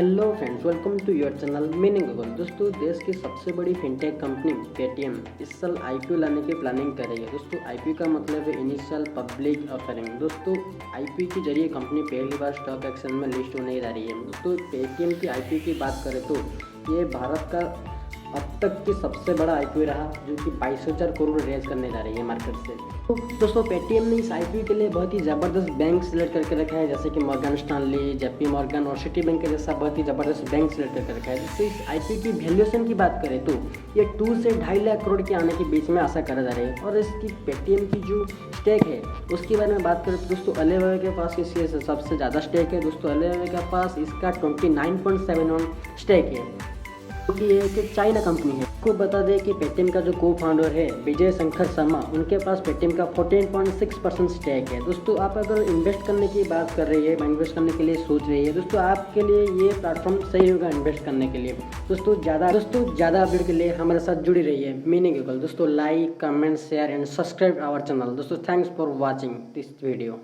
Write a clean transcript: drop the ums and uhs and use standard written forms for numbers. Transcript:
Hello friends, welcome to your channel meaning Google. दोस्तों, देश की सबसे बड़ी फिनटेक कंपनी पेटीएम इस साल आईपीओ लाने की प्लानिंग कर रही है। दोस्तों, आईपीओ का मतलब है इनिशियल पब्लिक ऑफरिंग। दोस्तों, आईपीओ के जरिए कंपनी पहली बार स्टॉक एक्सचेंज में लिस्ट होने जा रही है। दोस्तों, पेटीएम की आईपीओ की बात करें तो ये भारत का अब तक की सबसे बड़ा आईपीओ रहा, जो कि 22,000 करोड़ रेज करने जा रही है मार्केट से। तो दोस्तों, पेटीएम ने इस आईपीओ के लिए बहुत ही ज़बरदस्त बैंक सिलेक्ट करके रखा है, जैसे कि मॉर्गन स्टैनली, जेपी मॉर्गन और सिटी बैंक के जैसा बहुत ही ज़बरदस्त बैंक सिलेक्ट करके रखा है। दोस्तों, इस आईपीओ की वैल्यूएशन की बात करें तो ये 2 से 2.5 लाख करोड़ के आने के बीच में आशा करा जा रही है। और इसकी पेटीएम की जो स्टेक है उसके बारे में बात करें तो दोस्तों, अलीबाबा के पास इसकी सबसे ज़्यादा स्टेक है। दोस्तों, अलीबाबा के पास इसका 29.71 स्टेक है, क्योंकि ये एक चाइना कंपनी है। आपको बता दें कि पेटीएम का जो को फाउंडर है विजय शंकर शर्मा, उनके पास पेटीएम का 14.6% स्टेक है। दोस्तों, आप अगर इन्वेस्ट करने की बात कर रही है, इन्वेस्ट करने के लिए सोच रही है, दोस्तों आपके लिए ये प्लेटफॉर्म सही होगा इन्वेस्ट करने के लिए। दोस्तों ज़्यादा अपडेट के लिए हमारे साथ जुड़ी रही है मीनिंग गूगल। दोस्तों, like, comment, share and subscribe our channel. दोस्तों, thanks for watching this video.